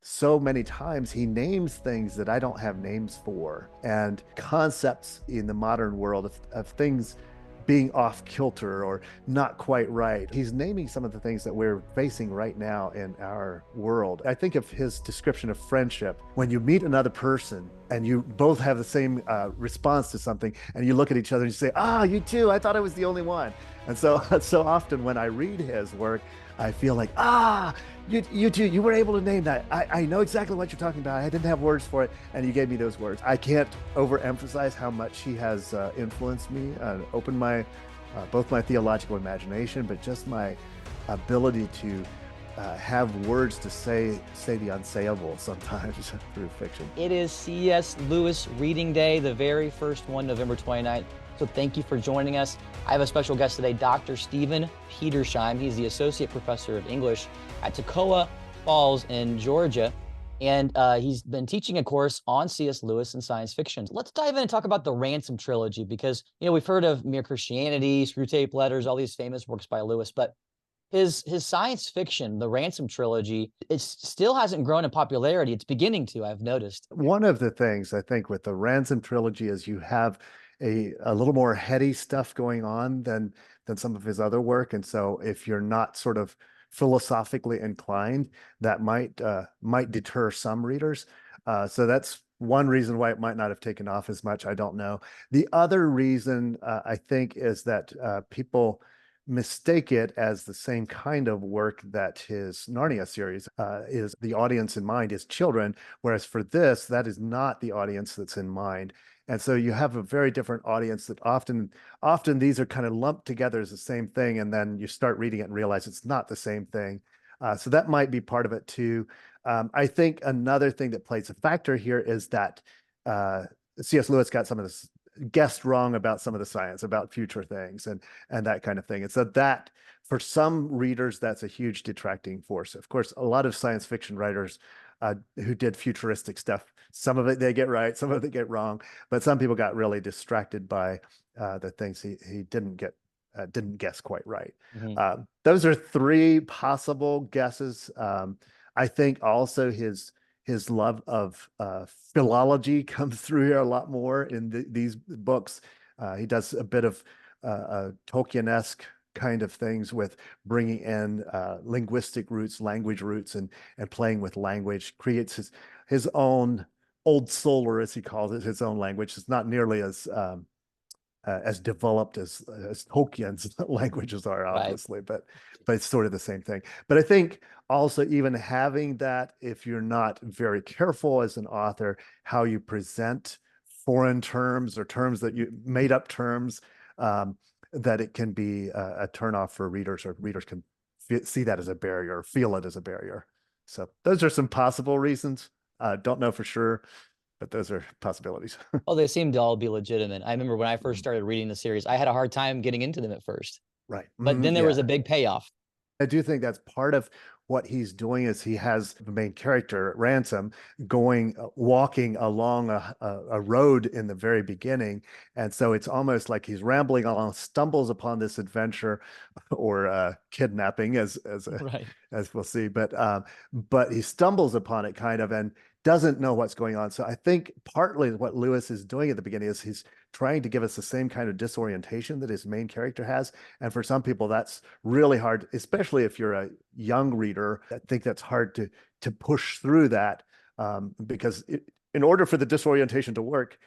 so many times he names things that I don't have names for, and concepts in the modern world of things being off kilter or not quite right. He's naming some of the things that we're facing right now in our world. I think of his description of friendship. When you meet another person and you both have the same response to something, and you look at each other and you say, "Ah, you too. I thought I was the only one." And so, so often when I read his work, I feel like, you too, you were able to name that. I know exactly what you're talking about. I didn't have words for it, and you gave me those words. I can't overemphasize how much he has influenced me, opened my both my theological imagination, but just my ability to have words to say the unsayable sometimes through fiction. It is C.S. Lewis Reading Day, the very first one, November 29th. So thank you for joining us. I have a special guest today, Dr. Stephen Petersheim. He's the Associate Professor of English at Toccoa Falls in Georgia. And he's been teaching a course on C.S. Lewis and science fiction. Let's dive in and talk about the Ransom trilogy, because, we've heard of Mere Christianity, Screwtape Letters, all these famous works by Lewis, but his science fiction, the Ransom trilogy, it still hasn't grown in popularity. It's beginning to, I've noticed. One of the things I think with the Ransom trilogy is you have a little more heady stuff going on than some of his other work, and so if you're not sort of philosophically inclined, that might deter some readers. So that's one reason why it might not have taken off as much. I don't know. The other reason I think is that people mistake it as the same kind of work that his Narnia series is. The audience in mind is children, whereas for this, that is not the audience that's in mind. And so you have a very different audience that often these are kind of lumped together as the same thing, and then you start reading it and realize it's not the same thing. So that might be part of it too. I think another thing that plays a factor here is that C.S. Lewis got some of this guessed wrong about some of the science, about future things and that kind of thing. And so that for some readers, that's a huge detracting force. Of course, a lot of science fiction writers who did futuristic stuff, some of it they get right, some of it they get wrong, but some people got really distracted by the things he didn't guess quite right. Mhm. Those are three possible guesses. I think also his love of philology comes through here a lot more in these books. He does a bit of Tolkien-esque kind of things with bringing in linguistic roots, language roots, and playing with language. Creates his own old solar, as he calls it, his own language. It's not nearly as developed as Tolkien's languages are, Right. obviously, but it's sort of the same thing. But I think also even having that, if you're not very careful as an author, how you present foreign terms or terms that you made up terms, that it can be a turnoff for readers, or readers can see that as a barrier, or feel it as a barrier. So those are some possible reasons. Don't know for sure, but those are possibilities. Oh, they seem to all be legitimate. I remember when I first Mhm. started reading the series, I had a hard time getting into them at first, Right. but then there was Yeah. a big payoff. I do think that's part of what he's doing is he has the main character, Ransom, walking along a road in the very beginning. And so it's almost like he's rambling along, stumbles upon this adventure or kidnapping Right. as we'll see. But he stumbles upon it kind of and doesn't know what's going on. So I think partly what Lewis is doing at the beginning is he's trying to give us the same kind of disorientation that his main character has. And for some people, that's really hard, especially if you're a young reader. I think that's hard to push through that because in order for the disorientation to work,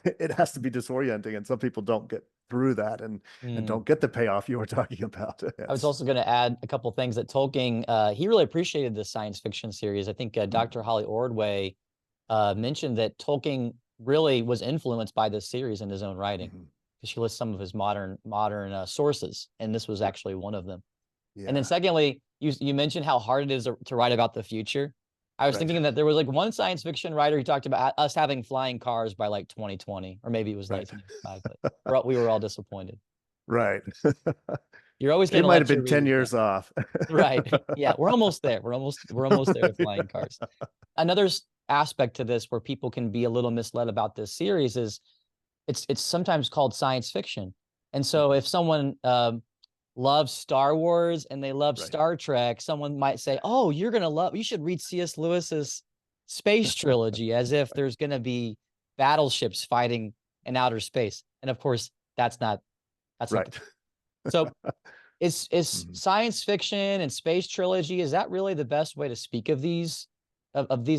it has to be disorienting, and some people don't get through that and Mm. don't get the payoff you were talking about. I was Yes. also going to add a couple things that Tolkien, he really appreciated the science fiction series. I think Dr. Holly Ordway mentioned that Tolkien really was influenced by this series in his own writing, Mhm. because she lists some of his modern sources, and this was Right. actually one of them. And then Yeah. secondly, you mentioned how hard it is to write about the future. I was Right. thinking that there was like one science fiction writer who talked about us having flying cars by like 2020, or maybe it was Right. 1995, but we were all disappointed. Right. You're always It going to might have let your been 10 readers down. years off. Right. Yeah, we're almost there. We're almost there with flying cars. Another aspect to this where people can be a little misled about this series is it's sometimes called science fiction. And so if someone love Star Wars and they love Right. Star Trek, someone might say, "Oh, you should read C.S. Lewis's Space Trilogy," as if there's going to be battleships fighting in outer space. And of course, that's not the Right. case. So is Mhm. science fiction and space trilogy, is that really the best way to speak of these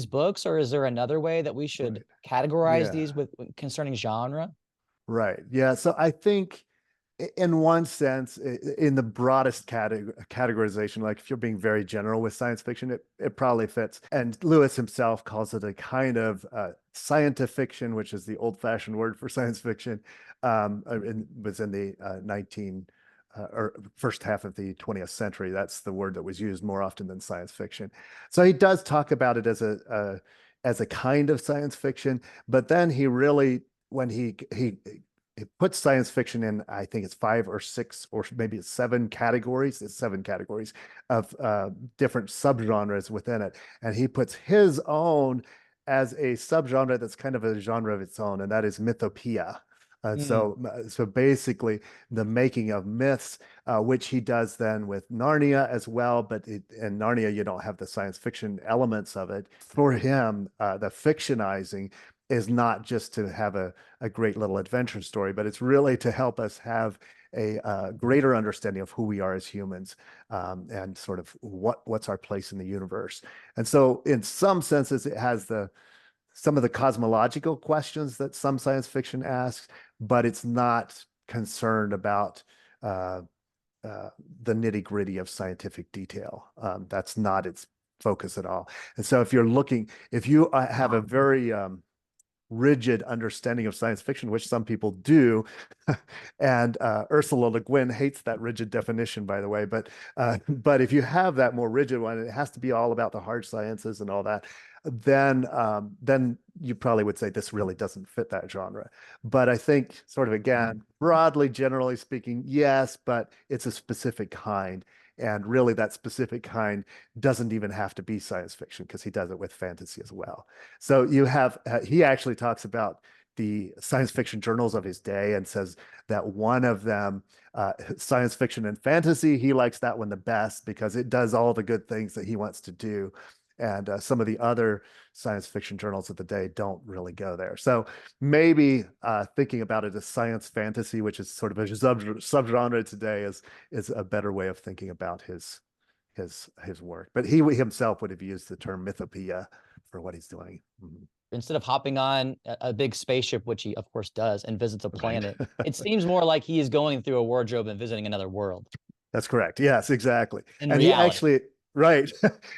books, or is there another way that we should Right. categorize Yeah. these with concerning genre? Right. Yeah. So I think in one sense, in the broadest categorization, like if you're being very general with science fiction, it probably fits. And Lewis himself calls it a kind of scientific fiction, which is the old-fashioned word for science fiction. Was in the 19 or first half of the 20th century. That's the word that was used more often than science fiction. So he does talk about it as a kind of science fiction, but then he really when he it puts science fiction in, I think it's five or six or maybe it's seven categories. It's seven categories of different subgenres within it. And he puts his own as a subgenre that's kind of a genre of its own, and that is mythopoeia. Mm, So basically, the making of myths, which he does then with Narnia as well. But in Narnia, you don't have the science fiction elements of it. For him, the fictionizing is not just to have a great little adventure story, but it's really to help us have a greater understanding of who we are as humans, and sort of what's our place in the universe. And so, in some senses, it has some of the cosmological questions that some science fiction asks, but it's not concerned about uh, uh, the nitty gritty of scientific detail. That's not its focus at all. And so, if you have a very rigid understanding of science fiction, which some people do. And Ursula Le Guin hates that rigid definition, by the way. But if you have that more rigid one, it has to be all about the hard sciences and all that. Then you probably would say this really doesn't fit that genre. But I think, sort of again, broadly, generally speaking, yes, but it's a specific kind. And really, that specific kind doesn't even have to be science fiction because he does it with fantasy as well. So you have, he actually talks about the science fiction journals of his day and says that one of them, science fiction and fantasy, he likes that one the best because it does all the good things that he wants to do. And some of the other science fiction journals of the day don't really go there. So maybe thinking about it as science fantasy, which is sort of a subgenre today, is a better way of thinking about his work. But he himself would have used the term mythopoeia for what he's doing. Mhm. Instead of hopping on a big spaceship, which he of course does, and visits a Right. planet, it seems more like he is going through a wardrobe and visiting another world That's correct. Yes, exactly. in And he reality. actually, right,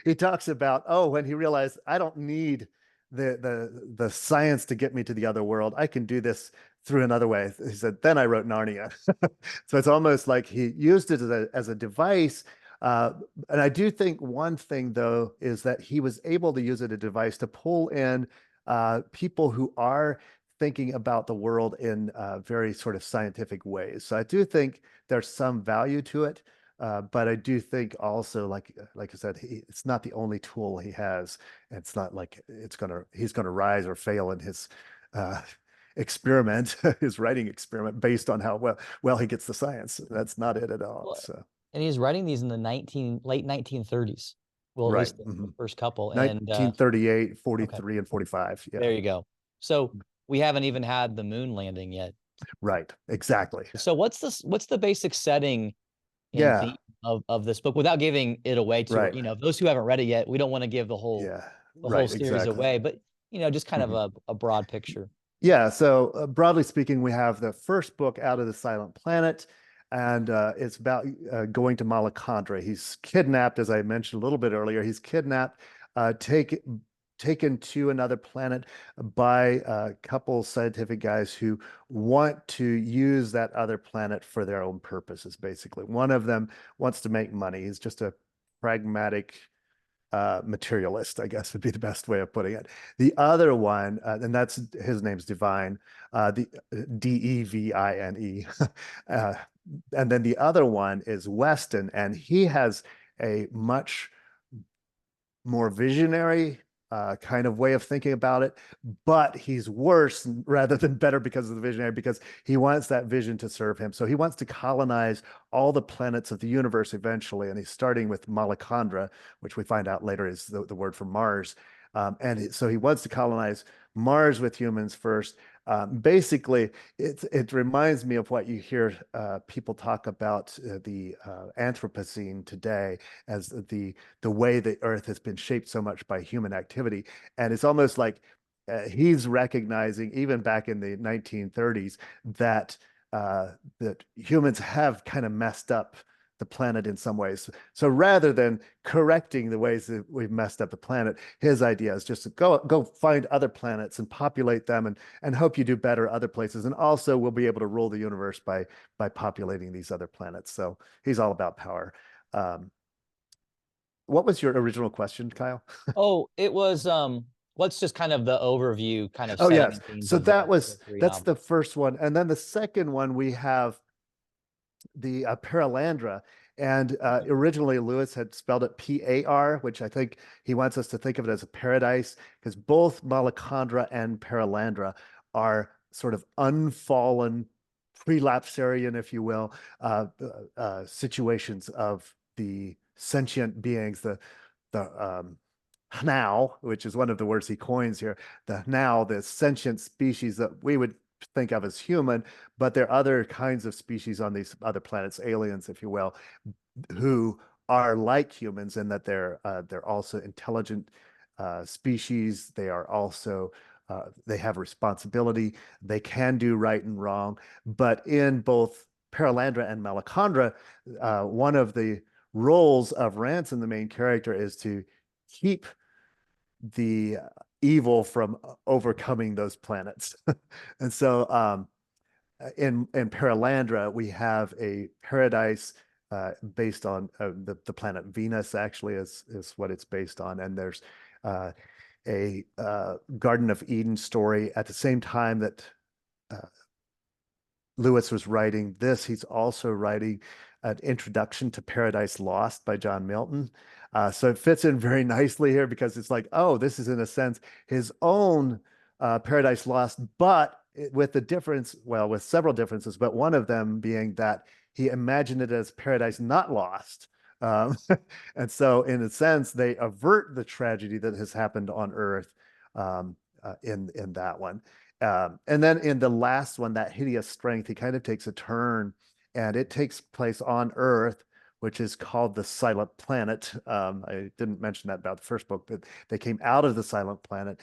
he talks about, oh, when he realized I don't need the science to get me to the other world. I can do this through another way. He said, then I wrote Narnia. So it's almost like he used it as a device. Uh, and I do think one thing, though, is that he was able to use it as a device to pull in people who are thinking about the world in very sort of scientific ways. So I do think there's some value to it. But I do think also, like I said, it's not the only tool he has. It's not like he's gonna rise or fail in his uh, experiment, his writing experiment, based on how well he gets the science. That's not it at all. Well, So and he's writing these in the late 1930s. Well, at right, least the first couple. And 1938, okay, 43, and 45. Yeah, there you go. So we haven't even had the moon landing yet. right, exactly. So what's the basic setting and Yeah, theme of this book without giving it away to, right. those who haven't read it yet? We don't want to give Yeah, the whole right, series exactly. away, but just kind of Mhm. a broad picture. Yeah, so broadly speaking, we have the first book out of the Silent Planet, and it's about going to Malacandra. He's kidnapped, as I mentioned a little bit earlier. He's kidnapped, taken to another planet by a couple scientific guys who want to use that other planet for their own purposes, basically. One of them wants to make money. He's just a pragmatic materialist, I guess would be the best way of putting it. The other one, and that's his name's Divine, the Devine. uh, and then the other one is Weston, and he has a much more visionary kind of way of thinking about it, but he's worse rather than better because of the visionary, because he wants that vision to serve him. So he wants to colonize all the planets of the universe eventually, and he's starting with Malacandra, which we find out later is the word for Mars. So he wants to colonize Mars with humans first. Basically, it reminds me of what you hear people talk about the Anthropocene today as the way the Earth has been shaped so much by human activity, and it's almost like he's recognizing, even back in the 1930s, that that humans have kind of messed up the planet in some ways. So rather than correcting the ways that we've messed up the planet, his idea is just to go find other planets and populate them and hope you do better other places. And also we'll be able to rule the universe by populating these other planets. So he's all about power. Um, what was your original question, Kyle? Oh, it was what's just kind of the overview, kind of Oh setting yes. and themes So of the three that's novels. the first one. And then the second one we have the Paralandra. And originally, Lewis had spelled it P-A-R, which I think he wants us to think of it as a paradise, because both Malacandra and Paralandra are sort of unfallen, prelapsarian, if you will, situations of the sentient beings, the Hnau, which is one of the words he coins here, the Hnau, the sentient species that we would think of as human, but there are other kinds of species on these other planets, aliens, if you will, who are like humans in that they're also intelligent species. They are also they have responsibility. They can do right and wrong. But in both Paralandra and Malacandra, one of the roles of Ransom, the main character, is to keep the evil from overcoming those planets. And so in Paralandra, we have a paradise based on the planet Venus, actually, is what it's based on. And there's uh, a Garden of Eden story at the same time that uh, Lewis was writing this. He's also writing an introduction to Paradise Lost by John Milton. So it fits in very nicely here because it's like, oh, this is in a sense his own Paradise Lost, but with the difference, well, with several differences, but one of them being that he imagined it as Paradise Not Lost. Um, and so, in a sense, they avert the tragedy that has happened on Earth in that one. And then in the last one, that hideous strength, he kind of takes a turn, and it takes place on Earth, which is called the Silent Planet. I didn't mention that about the first book, but they came out of the Silent Planet.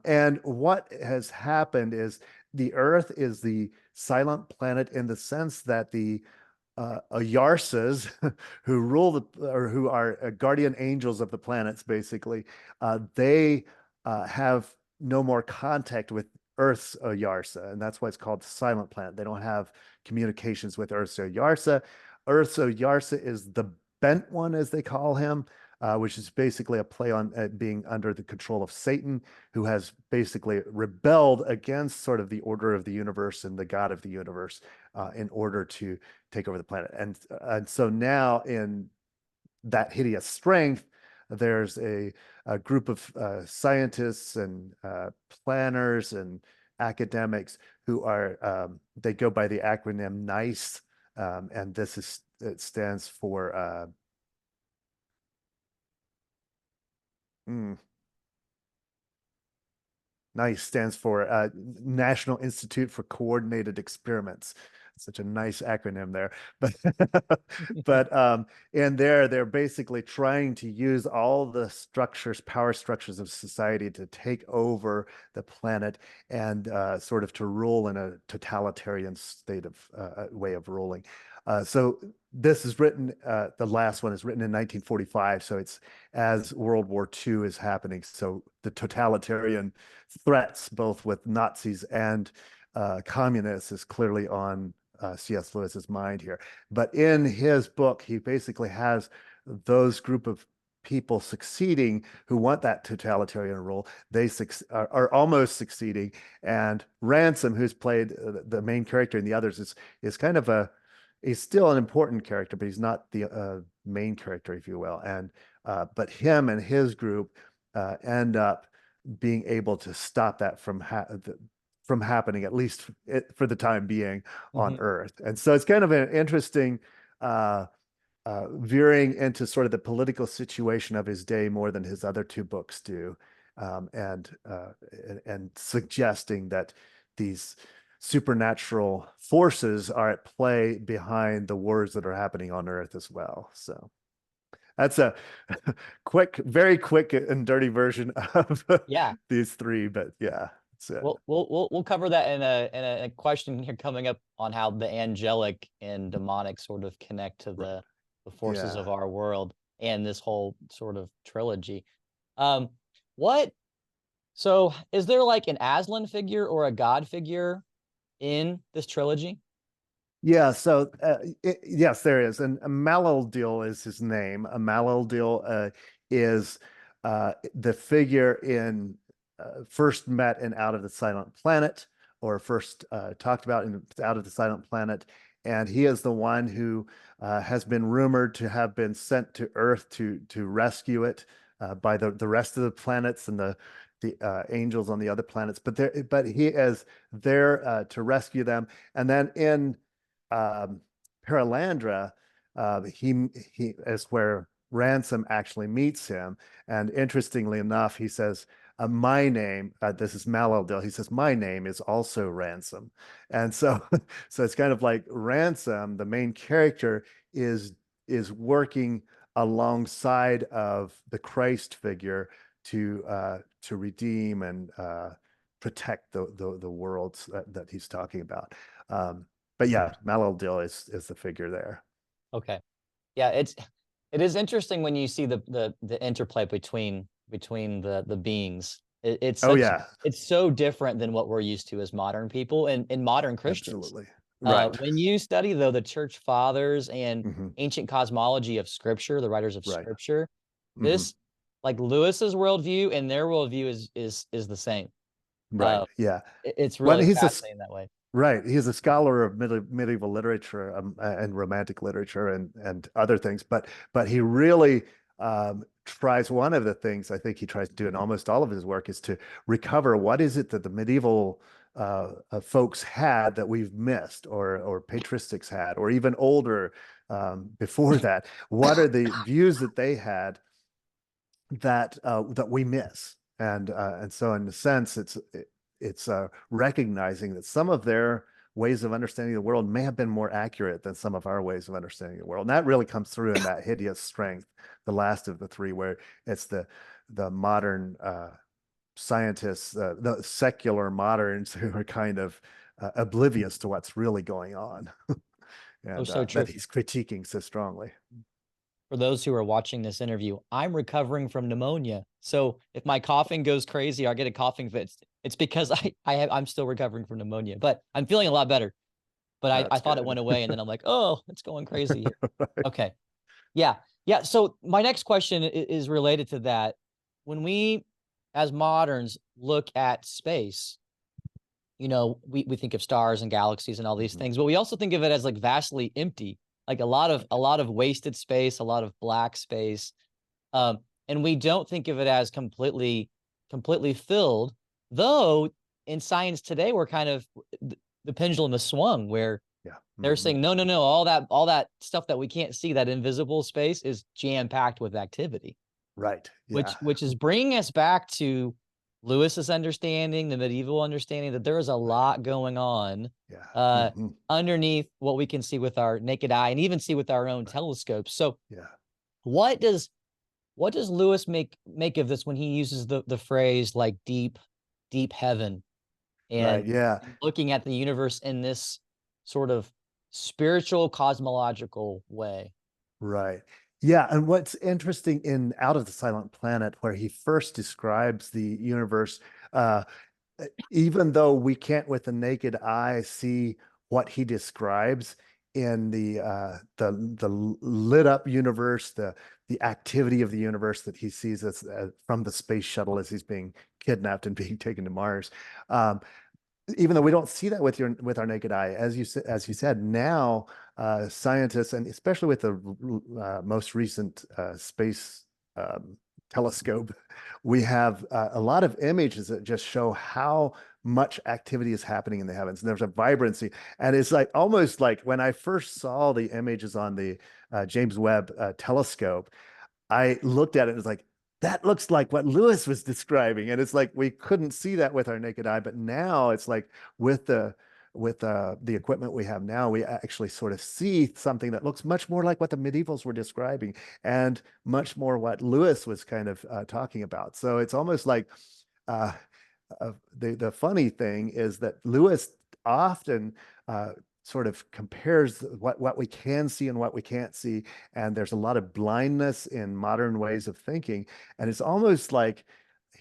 And what has happened is the Earth is the silent planet in the sense that the Ayarsas, who rule or who are guardian angels of the planets, basically, they have no more contact with Earth's Oyarsa, and that's why it's called the Silent Planet. They don't have communications with Earth's Oyarsa. Earth's Oyarsa is the Bent One, as they call him, which is basically a play on being under the control of Satan, who has basically rebelled against sort of the order of the universe and the God of the universe in order to take over the planet. And so now in that hideous strength, there's a group of scientists and planners and academics who are they go by the acronym NICE, and it stands for mm, NICE stands for National Institute for Coordinated Experiments. Such a nice acronym there. But in there, they're basically trying to use all the structures, power structures of society to take over the planet and sort of to rule in a totalitarian state of way of ruling. So this is written, the last one is written in 1945. So it's as World War II is happening. So the totalitarian threats, both with Nazis and communists, is clearly on C.S. Lewis's mind here. But in his book, he basically has those group of people succeeding who want that totalitarian rule. They are almost succeeding, and Ransom, who's played the main character in the others, is kind of he's still an important character, but he's not the main character, if you will. And but him and his group end up being able to stop that from happening, at least for the time being on Hmm. Earth. And so it's kind of an interesting veering into sort of the political situation of his day more than his other two books do, and suggesting that these supernatural forces are at play behind the wars that are happening on Earth as well. So that's a very quick and dirty version of Yeah. these three, but yeah, that's it. We'll cover that in a question here coming up on how the angelic and demonic sort of connect to the forces Yeah. of our world and this whole sort of trilogy. Um, what so is there like an Aslan figure or a god figure in this trilogy? Yeah, so yes, there is. And Malildil is his name. Malildil is the figure in first met in Out of the Silent Planet, or first talked about in Out of the Silent Planet. And he is the one who has been rumored to have been sent to Earth to rescue it by the rest of the planets and the angels on the other planets. But he is there to rescue them. And then in um, Paralandra, he is where Ransom actually meets him. And interestingly enough, he says, "My name." This is Malildil. He says, "My name is also Ransom," and so, so it's kind of like Ransom, the main character, is working alongside of the Christ figure to redeem and protect the worlds that he's talking about. But yeah, Malildil is the figure there. Okay. Yeah, it is interesting when you see the interplay between the beings. Oh yeah, It's so different than what we're used to as modern people and modern Christians. absolutely. Right. When you study though the church fathers and Hmm. ancient cosmology of scripture, the writers of Right. scripture, Hmm. this like Lewis's worldview and their worldview is the same. Right. Uh, Yeah. it's Well, really fascinating that way. right. He's a scholar of medieval literature, and romantic literature and other things, but he really tries. One of the things I think he tries to do in almost all of his work is to recover what is it that the medieval folks had that we've missed, or patristics had, or even older before that. What are the views that they had that we miss? And so in a sense, it's recognizing that some of their ways of understanding the world may have been more accurate than some of our ways of understanding the world. And that really comes through in that hideous strength, the last of the three, where it's the modern scientists, the secular moderns who are kind of oblivious to what's really going on, Oh, and so true. that he's critiquing so strongly. For those who are watching this interview, I'm recovering from pneumonia. So if my coughing goes crazy or I get a coughing fit, it's because I'm still recovering from pneumonia, but I'm feeling a lot better. But I That's thought it good. went away and then I'm like, oh, it's going crazy here. Okay. Yeah. Yeah. So my next question is related to that. When we as moderns look at space, we think of stars and galaxies and all these Mhm. things, but we also think of it as like vastly empty, like a lot of wasted space, a lot of black space. Um, and we don't think of it as completely filled, though in science today we're kind of the pendulum has swung where Yeah. they're Hmm. saying no, no, no, all that stuff that we can't see, that invisible space is jam packed with activity, Right. which Yeah. which is bringing us back to Lewis's understanding, the medieval understanding that there is a Right. lot going on Yeah. uh, Hmm. underneath what we can see with our naked eye and even see with our own Right. telescopes. So, Yeah. what does Lewis make of this when he uses the phrase like deep heaven Right. and Yeah. looking at the universe in this sort of spiritual cosmological way? Right. Yeah. And what's interesting in Out of the Silent Planet, where he first describes the universe, uh, even though we can't with the naked eye see what he describes in the lit up universe, the activity of the universe that he sees as from the space shuttle as he's being kidnapped and being taken to Mars. Um, Even though we don't see that with our naked eye, as you said, now scientists, and especially with the most recent space telescope, we have a lot of images that just show how much activity is happening in the heavens. And there's a vibrancy. And it's like almost like when I first saw the images on the James Webb telescope, I looked at it and was like, that looks like what Lewis was describing. And it's like we couldn't see that with our naked eye, but now it's like with the equipment we have now, we actually sort of see something that looks much more like what the medievals were describing and much more what Lewis was kind of talking about. So it's almost like uh, the funny thing is that Lewis often sort of compares what we can see and what we can't see, and there's a lot of blindness in modern ways of thinking, and it's almost like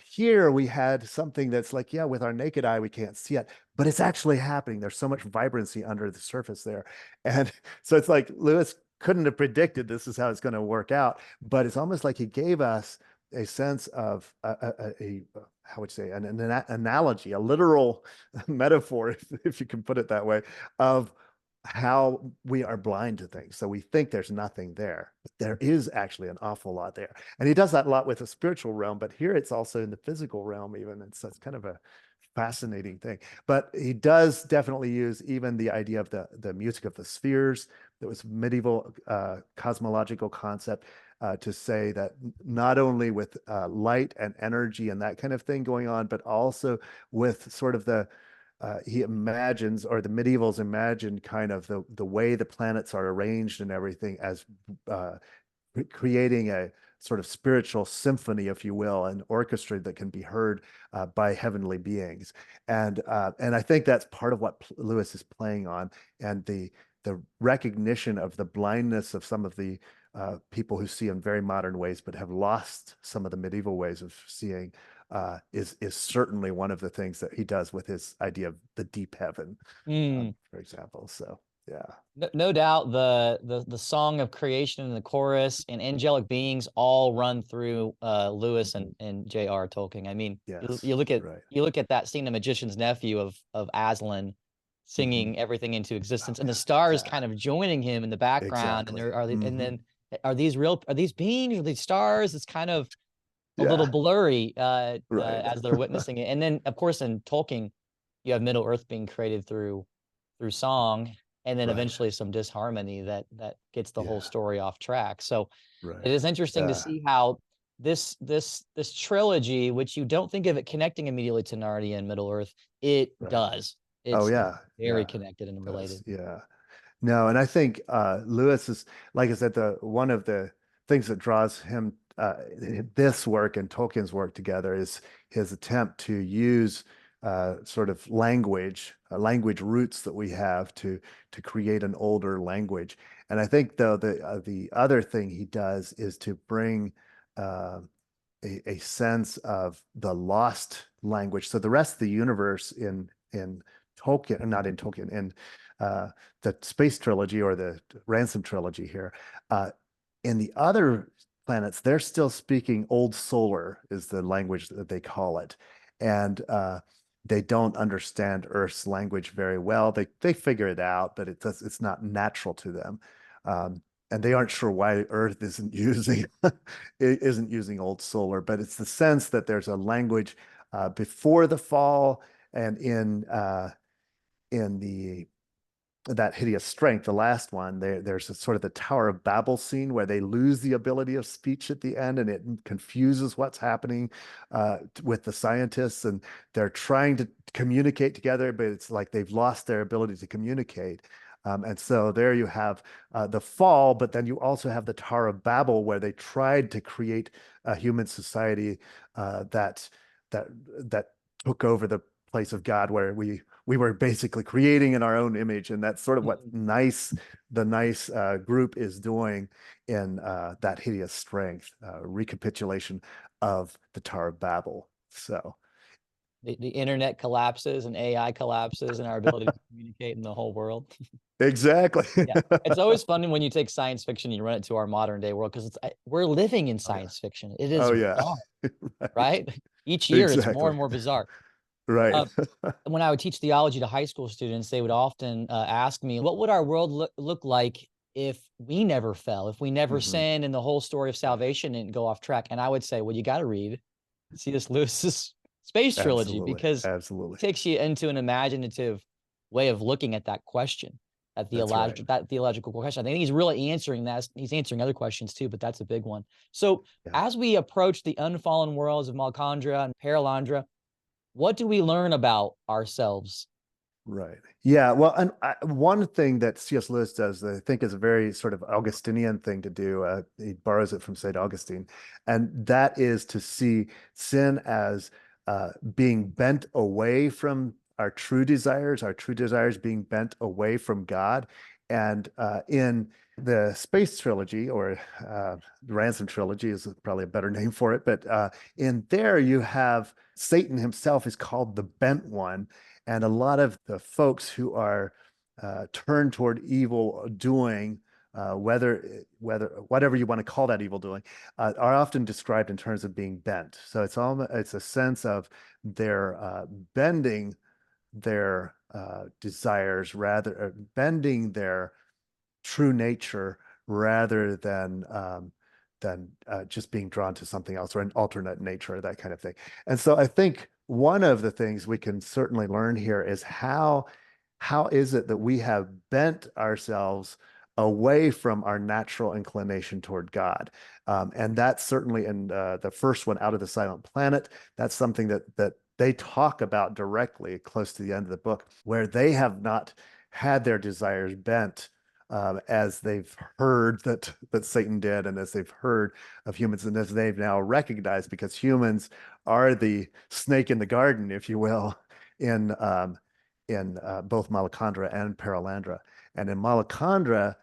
here we had something that's like, yeah, with our naked eye we can't see it, but it's actually happening. There's so much vibrancy under the surface there, and so it's like Lewis couldn't have predicted this is how it's going to work out, but it's almost like he gave us a sense of how would you say an analogy, a literal metaphor, if you can put it that way, of how we are blind to things. So we think there's nothing there, but there is actually an awful lot there. And he does that a lot with the spiritual realm, but here it's also in the physical realm even. It's kind of a fascinating thing. But he does definitely use even the idea of the music of the spheres. That was medieval cosmological concept to say that not only with light and energy and that kind of thing going on, but also with sort of he imagines, or the medievals imagined, kind of the way the planets are arranged and everything as uh, creating a sort of spiritual symphony, if you will, an orchestra that can be heard by heavenly beings. And I think that's part of what Lewis is playing on, and the recognition of the blindness of some of the people who see in very modern ways, but have lost some of the medieval ways of seeing. Is certainly one of the things that he does with his idea of the deep heaven, Mm. for example. So yeah, No doubt the song of creation and the chorus and angelic beings all run through Lewis and J.R.R. Tolkien. I mean, yes, right. you look at that scene, The Magician's Nephew of Aslan Hmm. singing everything into Oh existence, and the yeah, stars yeah, kind of joining him in the background. And exactly. there are and Hmm. then are these beings, are these stars? It's kind of a little Yeah, blurry right. as they're witnessing it. And then of course in Tolkien, you have Middle Earth being created through song, and then Right. eventually some disharmony that gets the whole Yeah, story off track. So it right. is interesting to Yeah, see how this trilogy, which you don't think of it connecting immediately to Narnia and Middle Earth, it right. does. Oh It's yeah, very yeah, connected and does. related. Yeah. No, and I think Lewis is, like I said, the one of the things that draws him this work and Tolkien's work together is his attempt to use sort of language roots that we have to create an older language. And I think though the other thing he does is to bring uh, a sense of the lost language. So the rest of the universe in Tolkien, not in Tolkien, in the Space Trilogy or the Ransom Trilogy here, uh, in the other planets, they're still speaking Old Solar is the language that they call it, and they don't understand Earth's language very well. They figure it out, but it's not natural to them. Um, and they aren't sure why Earth isn't using isn't using Old Solar, but it's the sense that there's a language before the fall and in the that hideous strength, the last one, there's a sort of the Tower of Babel scene where they lose the ability of speech at the end, and it confuses what's happening with the scientists, and they're trying to communicate together, but it's like they've lost their ability to communicate. And so there you have the fall, but then you also have the Tower of Babel, where they tried to create a human society that that that took over the place of God, where we were basically creating in our own image, and that's sort of what Mhm. the nice group is doing in that hideous strength recapitulation of the Tower of Babel. So The internet collapses and AI collapses and our ability to communicate in the whole world. exactly. Yeah. It's always funny when you take science fiction and you run it to our modern day world, because we're living in Oh yeah. science fiction. It is Oh yeah. bizarre, Right. right? Each year it's more Exactly. and more bizarre. Right. Uh, when I would teach theology to high school students, they would often ask me, "What would our world look like if we never fell, if we never Hmm. sinned, and the whole story of salvation didn't go off track? And I would say, well, you got to read C.S. Lewis's Space Trilogy, Absolutely. because Absolutely. it takes you into an imaginative way of looking at that question, That's right. that theological question. I think he's really answering that. He's answering other questions too, but that's a big one. So Yeah. as we approach the unfallen worlds of Malcandra and Paralandra, what do we learn about ourselves? Right. Yeah. Well, and one thing that C.S. Lewis does that I think is a very sort of Augustinian thing to do, he borrows it from St. Augustine, and that is to see sin as being bent away from our true desires being bent away from God. And in the Space Trilogy, or the Ransom Trilogy is probably a better name for it, but in there you have Satan himself is called the Bent One, and a lot of the folks who are turned toward evil doing, whether whatever you want to call that evil doing, are often described in terms of being bent. So it's a sense of their bending their desires, rather bending their true nature, rather than just being drawn to something else, or an alternate nature, that kind of thing. And so I think one of the things we can certainly learn here is how is it that we have bent ourselves away from our natural inclination toward God. And that's certainly in the first one, Out of the Silent Planet. That's something that they talk about directly close to the end of the book, where they have not had their desires bent, as they've heard that Satan did, and as they've heard of humans, and as they've now recognized, because humans are the snake in the garden, if you will, in both Malacandra and Paralandra. And in Malacandra,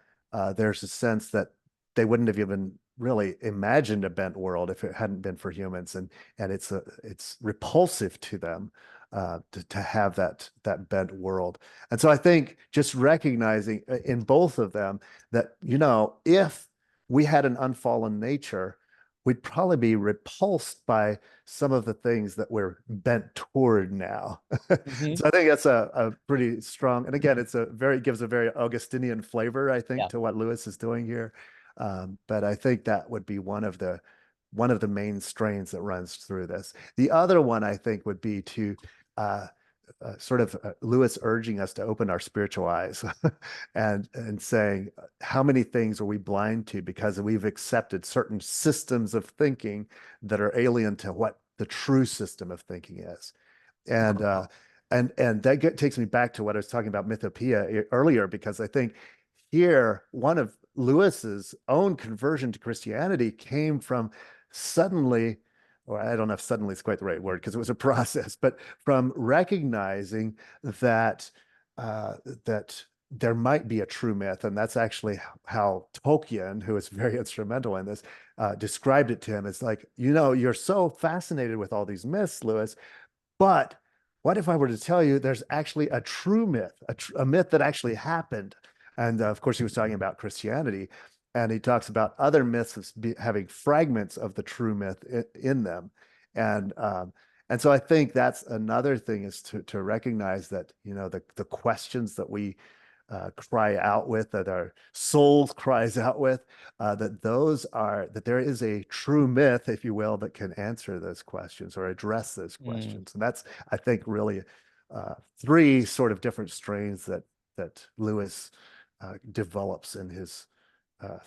there's a sense that they wouldn't have even really imagined a bent world if it hadn't been for humans, and it's repulsive to them to have that bent world. And so I think just recognizing in both of them that, if we had an unfallen nature, we'd probably be repulsed by some of the things that we're bent toward now. Hmm. So I think that's a pretty strong, and again, gives a very Augustinian flavor, I think, Yeah. to what Lewis is doing here. But I think that would be one of the main strains that runs through this. The other one, I think, would be to uh, sort of Lewis urging us to open our spiritual eyes, and saying, how many things are we blind to because we've accepted certain systems of thinking that are alien to what the true system of thinking is. And that takes me back to what I was talking about mythopoeia earlier, because I think here one of Lewis's own conversion to Christianity came from suddenly, or I don't know if suddenly is quite the right word because it was a process, but from recognizing that that there might be a true myth, and that's actually how Tolkien, who is very instrumental in this, described it to him. It's like, you're so fascinated with all these myths, Lewis, but what if I were to tell you there's actually a true myth, a myth that actually happened? And of course, he was talking about Christianity, and he talks about other myths as having fragments of the true myth in them. And so I think that's another thing, is to recognize that, the questions that we cry out with, that our souls cries out with, that there is a true myth, if you will, that can answer those questions or address those Mm. questions. And that's, I think, really three sort of different strains that Lewis develops in his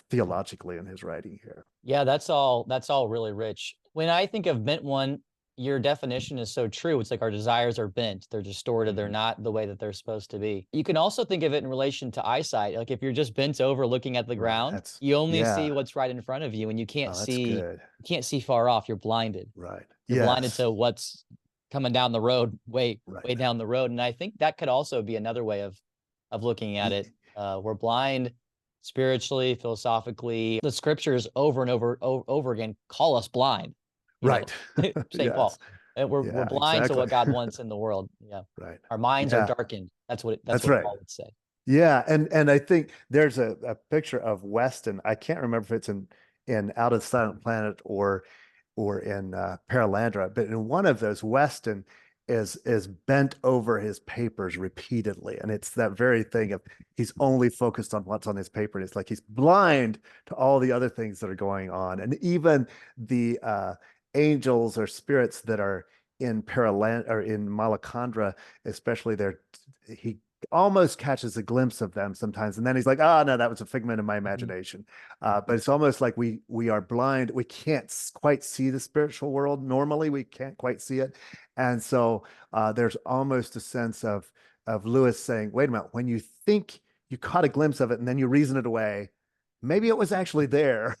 theologically in his writing here. Yeah, that's all really rich. When I think of bent one, your definition is so true. It's like our desires are bent. They're distorted. They're Mhm. not the way that they're supposed to be. You can also think of it in relation to eyesight. Like if you're just bent over looking at the Right. ground, you only see Yeah. what's right in front of you, and Oh, that's good. you can't see far off. You're blinded. Right. You're blinded Yes. to what's coming down the road, Right. way down the road. And I think that could also be another way of looking at it. We're blind spiritually, philosophically. The scriptures over and over again call us blind. You know, Right. St. Paul. Yes. And we're Yeah, blind to exactly. what God wants in the world. Yeah. Right. Our minds are Yeah, darkened. That's that's what right. Paul would say. Yeah, and I think there's a picture of Weston. I can't remember if it's in Out of the Silent Planet or in Paralandra, but in one of those, Weston is bent over his papers repeatedly, and it's that very thing of he's only focused on what's on his paper. And it's like he's blind to all the other things that are going on, and even the angels or spirits that are in Paraland or in Malacandra, especially there, he almost catches a glimpse of them sometimes, and then he's like, "Oh no, that was a figment of my Mhm. imagination." But it's almost like we are blind. We can't quite see the spiritual world. Normally, we can't quite see it, and so there's almost a sense of Lewis saying, "Wait a minute, when you think you caught a glimpse of it, and then you reason it away, maybe it was actually there."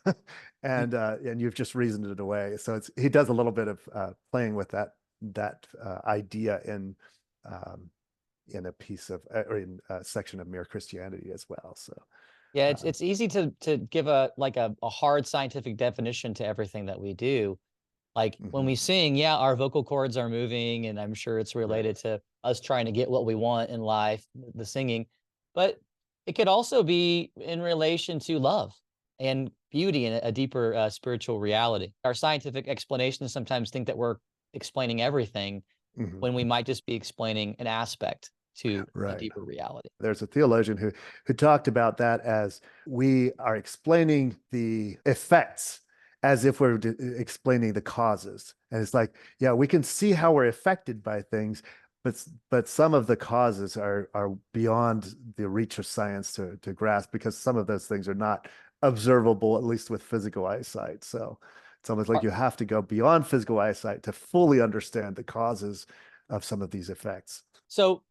And you've just reasoned it away. So he does a little bit of playing with that idea um, in a piece of or in a section of Mere Christianity as well. So Yeah, uh, it's easy to give a like a hard scientific definition to everything that we do. Like when mhm, we sing, yeah, our vocal cords are moving, and I'm sure it's right. related to us trying to get what we want in life, the singing. But it could also be in relation to love and beauty and a deeper spiritual reality. Our scientific explanations sometimes think that we're explaining everything Mhm, when we might just be explaining an aspect to a right. deeper reality. There's a theologian who talked about that as we are explaining the effects as if we're explaining the causes. And it's like, yeah, we can see how we're affected by things, but some of the causes are beyond the reach of science to grasp because some of those things are not observable, at least with physical eyesight. So it's almost like Are- you have to go beyond physical eyesight to fully understand the causes of some of these effects. So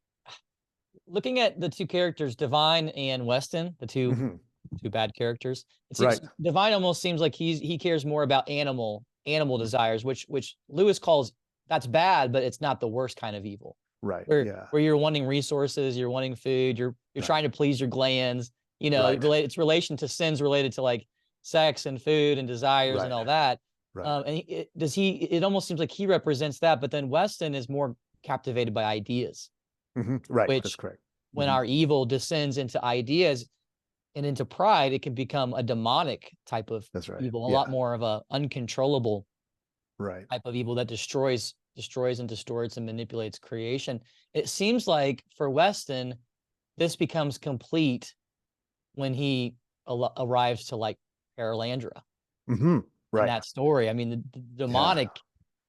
looking at the two characters, Divine and Weston, the Mhm. two bad characters, it seems Right. Divine almost seems like he cares more about animal Mhm. desires, which Lewis calls that's bad, but it's not the worst kind of evil. Right. Where Yeah. you're wanting resources, you're wanting food, you're Right. trying to please your glands, you know, Right. it's relation to sins related to like sex and food and desires and Right. all that. Right. And it almost seems like he represents that, but then Weston is more captivated by ideas, Right. That's which correct. when Mhm. our evil descends into ideas and into pride, it can become a demonic type of That's right. evil, a lot Yeah. more of a uncontrollable Right. type of evil that destroys and distorts and manipulates creation. It seems like for Weston, this becomes complete when he arrives to like Paralandra in Right. that story. I mean, the Yeah. demonic